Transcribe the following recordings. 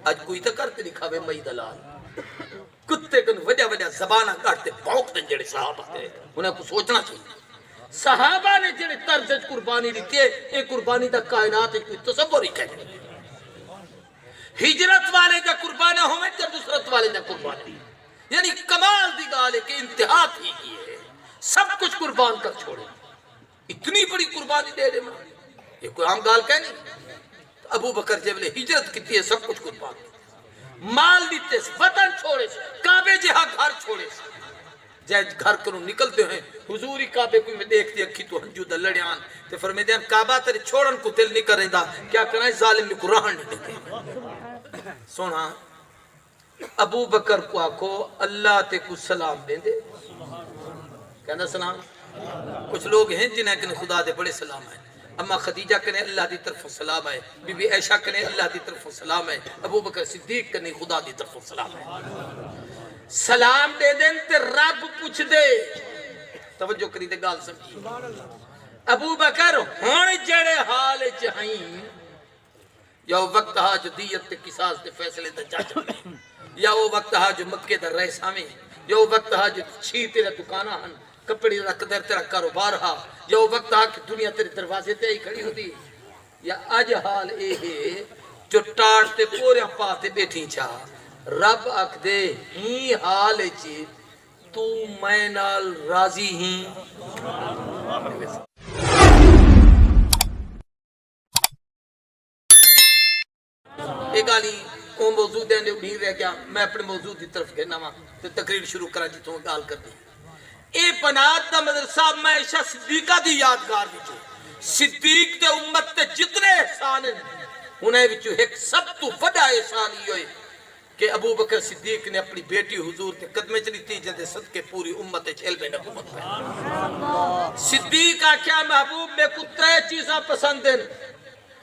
اج کوئی تو کرتے دکھاوے مئی دلال کتے کن وجہ وجہ زبانہ کاٹتے بھوک دن جڑے صحابہ تھے انہیں کو سوچنا چاہیے صحابہ نے جڑے طرز قربانی دیتی ہے یہ قربانی دا کائنات کوئی تصور ہی کہتے ہجرت والے دا قربانہ ہوئے تو نصرت والے دا قربانی یعنی کمال دی گال ہے کہ انتہا تھی کی ہے سب کچھ قربان کر چھوڑے اتنی بڑی قربانی دے دے یہ کوئی عام گال کہہ نہیں ابو بکر جب نے ہجرت کی ہے سب کچھ قربان مال دیتے سے وطن چھوڑے سے کعبے جہاں گھر چھوڑے سے جائے گھر کروں نکلتے ہیں حضوری کعبے کوئی میں دیکھتی اکھی تو ہنجو دا لڑیان تے فرمے دیں کعبہ تیرے چھوڑن کو دل نہیں کریں دا کیا کرنا ظالم میں کو رہن نہیں دیتے سونا ابو بکر کو آکھو اللہ تے کو سلام دیں دے کہنا سلام کچھ لوگ ہیں جنہیں کنے خدا دے بڑے سلام ہیں اما خدیجہ کنے اللہ دی طرف سلام ہے بی بی عائشہ کنے اللہ دی طرف سلام ہے ابو بکر صدیق کنے خدا دی طرف سلام ہے سلام دے دیں تے رب پوچھ دے توجہ کری دے گال سمجھی ابو بکر ہون جڑے حال چاہئیں یا وہ وقت ہا جو دیت تے قصاص تے فیصلے تے جاجا یا وہ وقت ہا جو مکے در رہ سامیں یا وہ وقت ہا جو چھی تیرے دکانہ ہن کپڑی رکھ در تیرا کاروبار ہا یا وہ وقت ہا کہ دنیا تیرے دروازے تے ہی کھڑی ہوتی یا آج حال اے ہے جو ٹاٹ تے پورے پاتے بیٹھی چاہ رب اک دے ہی حال چی تو میں نال راضی ہی ایک آلی وہ موضوع دینے نہیں رہ گیا میں اپنے موضوع دی طرف گھرنا ماں تو تقریر شروع کرا جی تو گال کر دی اے پنات دا مدرسہ میں ایشہ صدیقہ دی یادگار دیچو صدیق تے امت تے جتنے احسان ہیں انہیں وچو ایک سب تو بڑا احسان ہی ہوئے کہ ابو بکر صدیق نے اپنی بیٹی حضور تے قدمے چلی تھی جدے صدقے پوری امت علم نبوت پہ صدیق کیا محبوب میں کو ترے چیزاں پسند ہیں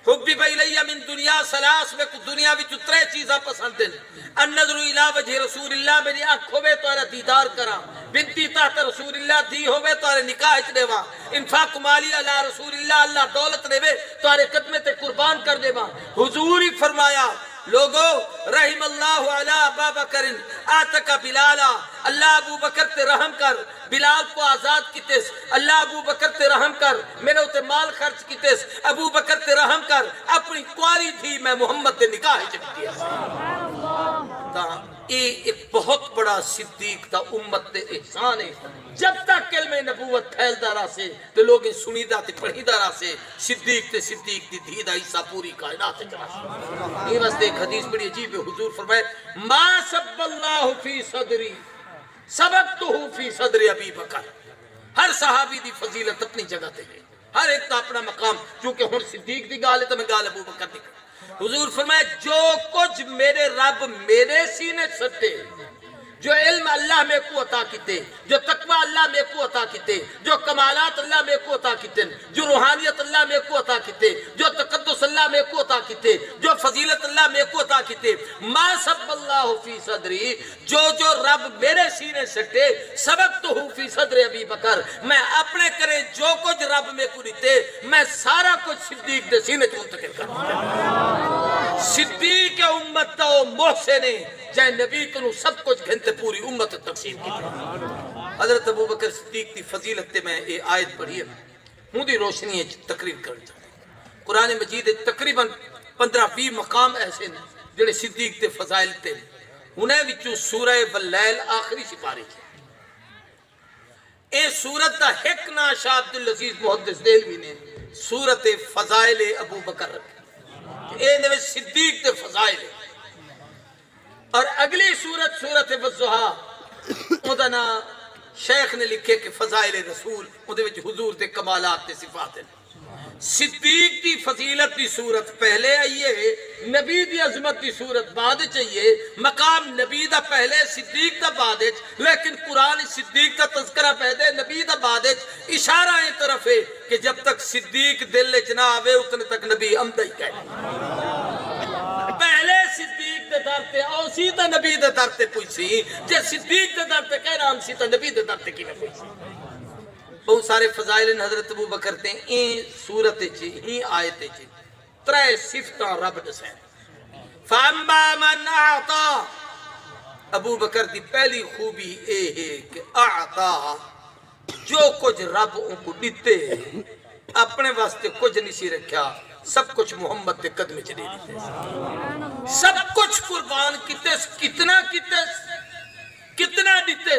حبی بیلیہ من دنیا سلاس میں کو دنیا بھی جو ترے چیزاں پسند ہیں النظر الہ وجہ رسول اللہ میری آنکھ ہوئے تو ارہ دیدار کرا بنتی تحت رسول اللہ دی ہوئے تو ارہ نکاح اچ دیوا انفاق مالی اللہ رسول اللہ اللہ دولت دیوے تو ارہ قدمے تے قربان کر دیوا حضور ہی فرمایا لوگو رحم اللہ علی ابا بکر آتکا بلالا اللہ ابو بکر تے رحم کر بلال کو آزاد کیتس اللہ ابو بکر تے رحم کر میں نے تے مال خرچ کیتس ابو بکر تے رحم کر اپنی کواری تھی میں محمد تے نکاح چک دیا یہ ایک بہت بڑا صدیق دا امت تے احسان ہے جب تک کلمہ نبوت پھیل دارا سے تو لوگ سنیدہ تے پڑھی دارا سے صدیق دی دھیدہ عیسیٰ پوری کائنات چلا یہ بس ایک حدیث بڑی عجیب ہے حضور فرمائے ما سب اللہ فی صدری سبقتہو فی صدر ابی بکر ہر صحابی دی فضیلت اپنی جگہ تے ہے ہر ایک تا اپنا مقام چونکہ ہن صدیق دی گال ہے تو میں گال ابو بکر دی حضور فرمائے جو کچھ میرے رب میرے سینے سٹے جو علم اللہ میں کو عطا کیتے جو تقوی اللہ میں کو عطا کیتے جو کمالات اللہ میں کو عطا کیتے جو روحانیت اللہ میں کو عطا کیتے جو تقدس اللہ میں کو عطا کیتے جو فضیلت اللہ میں کو عطا کیتے ما سب اللہ فی صدری جو رب میرے سینے سٹے سبق تو فی صدر ابی بکر میں اپنے کرے جو کچھ رب میں کو دیتے میں سارا کچھ صدیق دے سینے چون تکر کرتا صدیق امت تو محسن جائے نبی کنو سب کچھ گھنتے پوری امت تقسیم کی حضرت ابو بکر صدیق دی فضیلت تے میں یہ آیت پڑھی ہے ہوں دی روشنی ہے تقریر کرنا چاہتا قرآن مجید تقریباً 15-20 مقام ایسے ہیں جڑے صدیق تے فضائل تے انہیں وچوں سورہ واللیل آخری سپارے چھے اے سورت دا حکنا شاہ عبدالعزیز محدث دہلوی نے سورت فضائل ابو بکر رکھے اے نوے صدیق تے فضائل ہے اور اگلی سورت والضحیٰ ادھنا شیخ نے لکھے کہ فضائل رسول ادھے وچ حضور دے کمالات دے صفات ہیں صدیق دی فضیلت دی صورت پہلے آئیے نبی دی عظمت دی صورت بعد چاہیے مقام نبی دا پہلے صدیق دا بعد لیکن قرآن صدیق دا تذکرہ پہلے نبی دا بعد اشارہ ایک طرف ہے کہ جب تک صدیق دل چنا آوے اتنے تک نبی عمدہ ہی کہے پہلے صدیق دے درتے اوسی تا نبی دے درتے کوئی سی جے صدیق دے درتے کہہ رہا ہم سی تا نبی دے درتے کی میں کوئی سی بہت سارے فضائل حضرت ابو بکر تے این صورت چی این آیت چی ترے صفتاں رب دسیں فاما من اعطا ابو بکر دی پہلی خوبی اے ہے کہ اعطا جو کچھ رب ان کو دیتے اپنے واسطے کچھ نہیں سی رکھیا سب کچھ محمد کے قدم چ دے دیتے سب کچھ قربان کیتے کتنا دیتے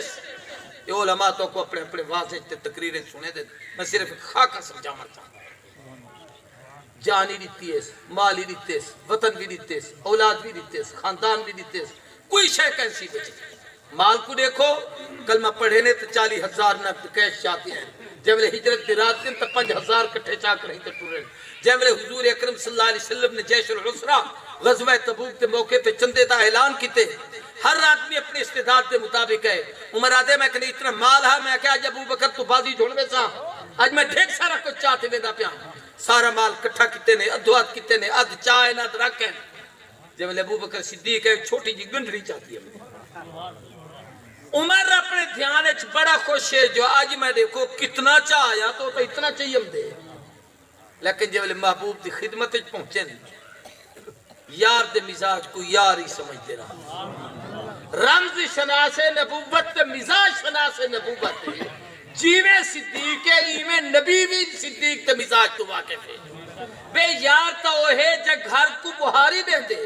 یہ علماء تو کو اپنے اپنے واضح تے تقریریں سنے دے میں صرف خاکہ سمجھانا چاہتا ہوں جانی دیتی ہے مالی دیتے وطن بھی دیتے اولاد بھی دیتے خاندان بھی دیتے کوئی شے کیسی بچی مال کو دیکھو کلمہ پڑھے نے تو 40,000 نقد کیش چاہتے ہیں جب لے ہجرت دی رات دن تو 5,000 کٹھے چاہ کر ہی تے ٹورے جب لے حضور اکرم صلی اللہ علیہ وسلم نے جیش العسرہ غزوہ تبوک کے موقع پہ چندے دا اعلان کیتے ہر آدمی اپنے استعداد کے مطابق ہے عمر آدھے میں کہنے اتنا مال ہے میں کہا ابو بکر تو بازی جھوڑوے سا آج میں ٹھیک سارا کچھ چاہتے میں دا پیا سارا مال کٹھا کیتے نے ادھوات کیتے نے ادھ چاہے نہ رکھیں جب لے ابو بکر صدیق ہے چھوٹی جی گنڈری چاہتی ہے عمر اپنے دھیان اچھ بڑا خوش ہے جو آج میں دیکھو کتنا چاہیا تو اتنا چاہیے ہم دے لیکن جب محبوب دی خدمت اچھ پہنچے نہیں یار دے مزاج کو یار ہی سمجھتے رہا رمز شناس نبوت تے مزاج شناس نبوت جیوے صدیق ہے ایویں نبی بھی صدیق تے مزاج تو واقف ہے بے یار تا وہ ہے جے گھر کو بہاری دے دے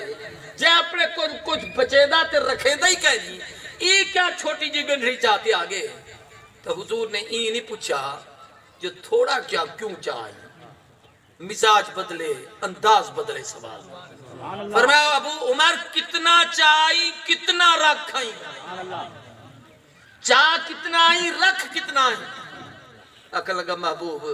جے اپنے کو کچھ بچے دا تے رکھے دا ہی کہنی ای کیا چھوٹی جی گنڈری چاہتے آگے تو حضور نے ای نہیں پوچھا جو تھوڑا کیا کیوں چاہے مزاج بدلے انداز بدلے سوال فرمایا ابو عمر کتنا چاہی کتنا رکھائیں چاہ کتنا ہی رکھ کتنا ہی اکل لگا محبوب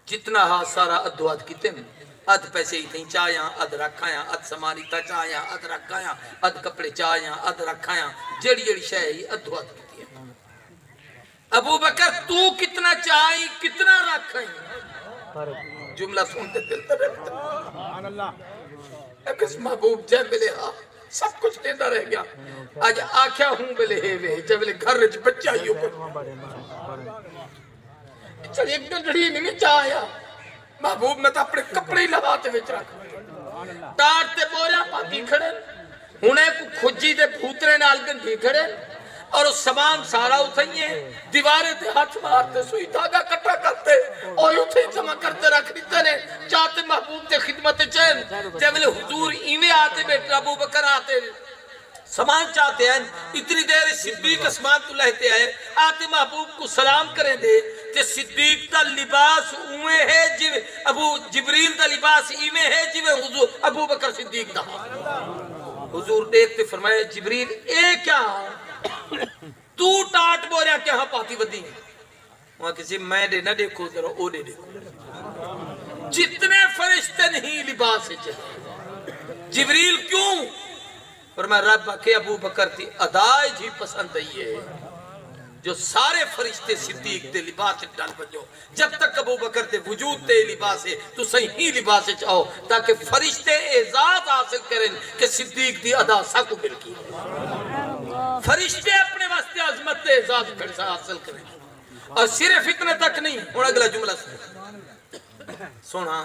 جتنا ہاں سارا ادوات کیتے ہیں اد پیسے ہی تھیں چاہیاں اد رکھایاں اد سمانی تا چاہیاں اد رکھایاں اد کپڑے چاہیاں اد رکھایاں جڑی جڑی شے ہی ادوات کیتی ہے ابو بکر تو کتنا چاہی کتنا رکھائیں جملہ سنتے دلتا رہتا اکس محبوب جے ملے ہاں سب کچھ لیتا رہ گیا آج آکھیا ہوں ملے ہے وے جب ملے گھر رج بچہ ہی ہو چل ایک دن جڑی نہیں چاہیا محبوب میں تا اپنے کپڑے ہی لگاتے وچ رکھ ٹاٹ تے بوریا پاتی کھڑے ہنے کو کھجی دے بھوترے نال گندھی کھڑے اور اس سامان سارا اتھائیے دیوارے تے ہاتھ مارتے سوئی دھاگا کٹا کرتے اور اتھے جمع کرتے رکھ دیتے نے چاہتے محبوب تے خدمت چین جب لے حضور ایویں آتے بیٹھ ابو بکر آتے سامان چاہتے ہیں اتنی دیر صدیق اسمان تو لہتے آئے آتے محبوب کو سلام کریں دے کہ صدیق تا لباس اوے ہے ابو جبریل تا لباس ایویں ہے حضور ابو بکر صدیق دا حضور دیکھتے فرمائے جبریل اے کیا تو ٹاٹ بوریا کیا ہاں پاتی بدی وہاں کسی میں دے نہ دیکھو ذرا او دے دیکھو جتنے فرشتے نہیں لباس چاہے جبریل کیوں فرمایا رب کے ابو بکر تھی ادائے جی پسند ہے جو سارے فرشتے صدیق دے لباس ڈال بجو جب تک ابو بکر دے وجود دے لباس ہے تو صحیح لباس چاہو تاکہ فرشتے اعزاز حاصل کریں کہ صدیق دی ادا ساکو مل کی فرشتے اپنے واسطے عظمت دے اعزاز پھر حاصل کریں اور صرف اتنے تک نہیں اور اگلا جملہ سنا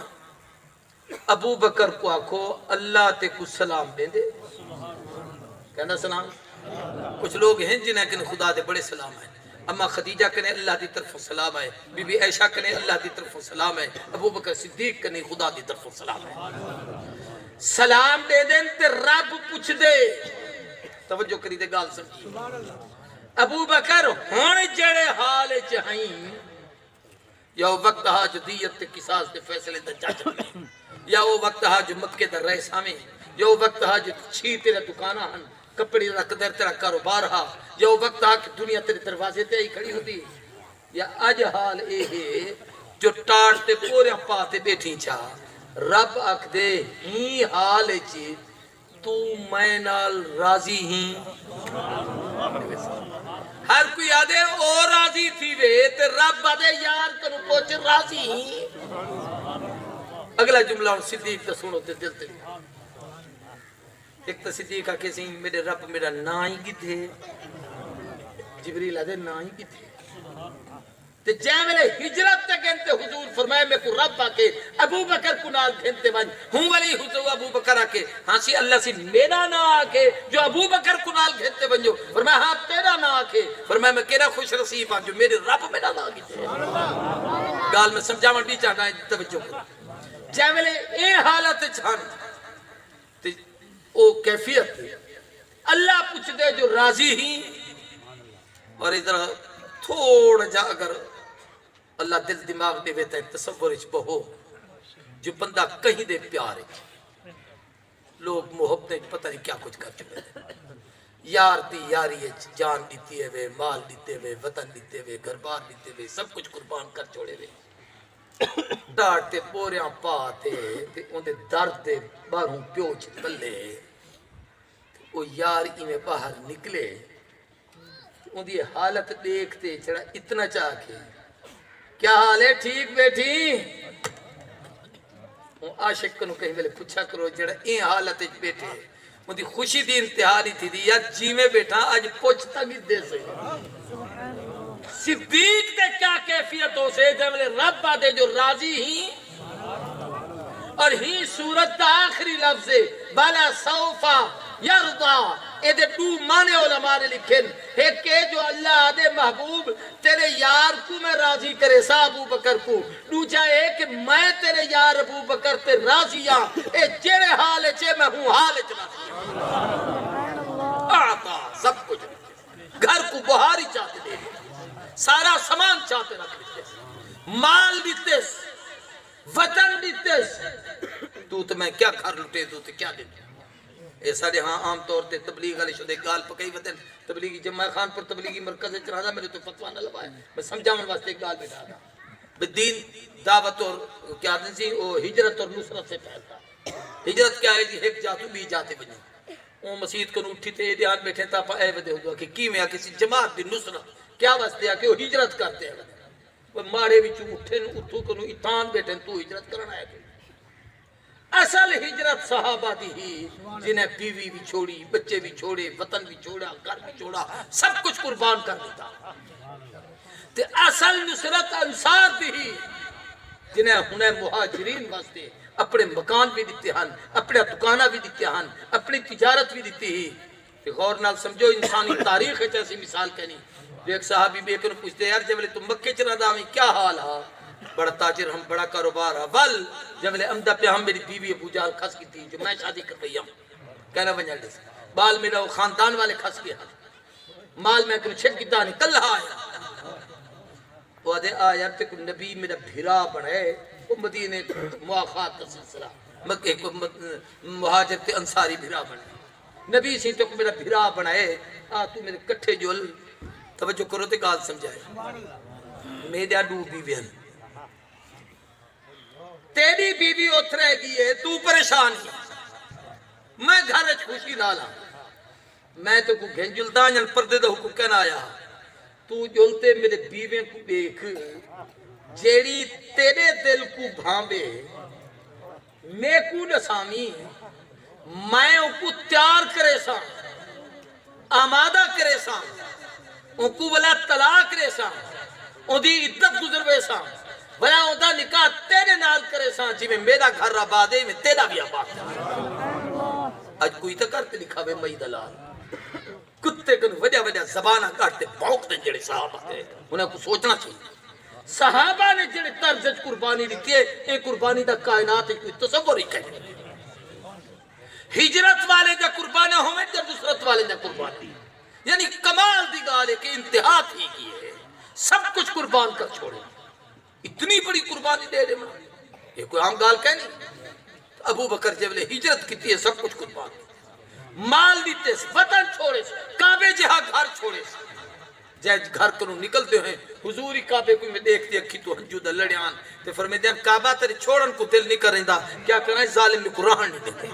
ابو بکر کو آکھو اللہ تے کو سلام دیں دے کہنا سلام کچھ لوگ ہیں جنہیں کہ خدا دے بڑے سلام ہیں اما خدیجہ کنے اللہ دی طرف سلام ہے بی بی عائشہ کنے اللہ دی طرف سلام ہے ابو بکر صدیق کنے خدا دی طرف سلام ہے سلام دے دیں تے رب پوچھ دے توجہ کری دے گال سمجھی ابو بکر ہون جڑے حال چاہیں یا وہ وقت ہا جو دیت تے قصاص دے فیصلے دا جاجر یا وہ وقت ہا جو مکے دا رئیس ہمیں یا وہ وقت ہا جو چھی تیرے دکانہ ہن کپڑی رکھ در تیرا کاروبار ہا یا وہ وقت ہا کہ دنیا تیرے دروازے تے ہی کھڑی ہوتی یا آج حال اے ہے جو ٹاٹ تے پورے پاتے بیٹھی چاہ رب اک دے ہی حال چی تو میں نال راضی ہی ہر کوئی آدھے او راضی تھی وے تے رب آدھے یار کنو پوچھ راضی ہی اگلا جملہ اور صدیق تے سنو تے دل تے ایک تو صدیق کا کسی میرے رب میرا نا ہی کی تھے جبریل آدھے نا ہی کی تھے تے جے ویلے ہجرت تے گنتے حضور فرمائے میں کو رب آکے ابو بکر کو نال گھنتے بن ہوں ولی حضور ابو بکر آکے ہاں سی اللہ سی میرا نہ آکے جو ابو بکر کو نال گھنتے بن جو فرمایا ہاں تیرا نہ آکے فرمایا میں کیرا خوش نصیب ہوں جو میرے رب میرا نہ آگے گال میں سمجھاون بھی چاہتا ہے توجہ کرو جے ویلے اے حالت چھان تے او کیفیت اللہ پوچھ دے جو راضی ہی اور ادھر تھوڑا جا اگر اللہ دل دماغ دے ویتا ہے تصور اچھ بہو جو بندہ کہیں دے پیار ہے لوگ محبت پتہ نہیں کیا کچھ کر چکے ہیں یار دی یاری ہے جان دیتی ہے وے مال دیتے ہوئے وطن دیتے ہوئے گھر بار دیتے ہوئے سب کچھ قربان کر چھوڑے ہوئے ڈاٹتے پوریاں پاتے ان دے درد دے باروں پیوچ تلے وہ یار ہی میں باہر نکلے ان دی حالت دیکھتے چھڑا اتنا چاہ کے کیا حال ہے ٹھیک بیٹھی عاشق کنو کہیں ویلے پوچھا کرو جڑا این حالت بیٹھے ان دی خوشی دی انتہا نہیں تھی دی یا جی میں بیٹھا آج پوچھتا بھی دے سکتے صدیق دے کیا کیفیت ہو سے جب رب آدھے جو راضی ہی اور ہی صورت دا آخری لفظ ہے بالا سوفا یرضا اے دے دو مانے علماء نے لکھن ایک کہ جو اللہ آدھے محبوب تیرے یار کو میں راضی کرے سا ابو بکر کو دوجا ہے کہ میں تیرے یار ابو بکر تے راضیاں اے جیرے حال چے میں ہوں حال چ آتا سب کچھ گھر کو بہاری چاہتے دے سارا سامان چاہتے رکھ دیتے مال دیتے وطن دیتے تو میں کیا گھر لٹے تو کیا دیتے اے سارے ہاں عام طور تے تبلیغ علی شدے گال پکئی وطن تبلیغی جمعہ خان پر تبلیغی مرکز چرا دا میرے تو فتوہ نہ لبائے میں سمجھاون واسطے گال بیٹھا دا دین دعوت اور کیا دن سی وہ ہجرت اور نصرت سے پھیلتا ہجرت کیا ہے جی ایک جاتو بھی جاتے بنے وہ مسجد کو اٹھی تے دھیان بیٹھے تا پا اے ودے ہوا کہ کی میں کسی جماعت دی نصرت کیا واسطے ہے کہ وہ ہجرت کرتے ہیں وہ ماڑے وچ اٹھن اتھو کنو اتان بیٹھن تو ہجرت کرنا ہے اصل ہجرت صحابہ دی ہی جنہیں بیوی بھی چھوڑی بچے بھی چھوڑے وطن بھی چھوڑا گھر بھی چھوڑا سب کچھ قربان کر دیتا تے اصل نصرت انصار دی ہی جنہیں ہنے مہاجرین واسطے اپنے مکان بھی دیتے ہیں اپنے دکانہ بھی دیتے ہیں اپنی تجارت بھی دیتے ہی کہ غور نال سمجھو انسانی تاریخ ہے ایسی مثال کہنی جو ایک صحابی بے کر پوچھتے ہیں یار جب تم مکے چلا دا ہمیں کیا حال ہے بڑا تاجر ہم بڑا کاروبار ہے بل جب امدہ پہ ہم میری بیوی ابو جال کھس کی تھی جو میں شادی کر رہی ہوں کہنا بنجا لے بال میرا وہ خاندان والے کھس گیا مال میں کنو چھک گتا نہیں کل آیا وہ آدھے آیا تے کو نبی میرا بھیرا بڑھے وہ مدینے مواخات کا سلسلہ مکہ کو مہاجر تے انصاری بھیرا بڑھے نبی سی تو میرا بھیرا بڑھے تو میرے کٹھے جول توجہ کرو تے گال سمجھائے میرے ڈو بیوی ہیں تیری بیوی اترے گی ہے تو پریشان ہی میں گھر اچھ خوشی لالا میں تو کو گھن جلدہ جن پردے دا حکم کہنا آیا تو جلتے میرے بیویں کو دیکھ جیڑی تیرے دل کو بھامبے میں کو نسامی میں ان کو تیار کرے سا آمادہ کرے سا ان کو بلا طلاق کرے سا ان دی عدت گزروے سا بلا ان دا نکاح تیرے نال کرے سا جی میں میرا گھر آبادے میں تیرا بھی آباد آج کوئی تا کرتے لکھا وے مئی دلال کتے کن وجہ وجہ زبانہ کاٹتے بھوک دیں جڑے صحابہ تھے انہیں کو سوچنا چاہیے صحابہ نے جڑے طرز قربانی لکھی ہے ایک قربانی دا کائنات ہے کوئی تصور ہی کہنے ہجرت والے دا قربانہ ہوئے یا نصرت والے دا قربانی یعنی کمال دی گالے کے انتہا تھی کی ہے سب کچھ قربان کر چھوڑے اتنی بڑی قربانی دے دے یہ کوئی عام گال کہہ نہیں ابو بکر جب لے ہجرت کی ہے سب کچھ قربان مال دیتے وطن چھوڑے کعبے جہاں گھر چھوڑے جائے گھر کنو نکلتے ہیں حضوری کعبے کوئی میں دیکھتی اکھی تو ہنجو دا لڑیان تے فرمے دیں کعبہ تیرے چھوڑن کو دل نہیں کریں دا کیا کریں ظالم میں قرآن نہیں دیتے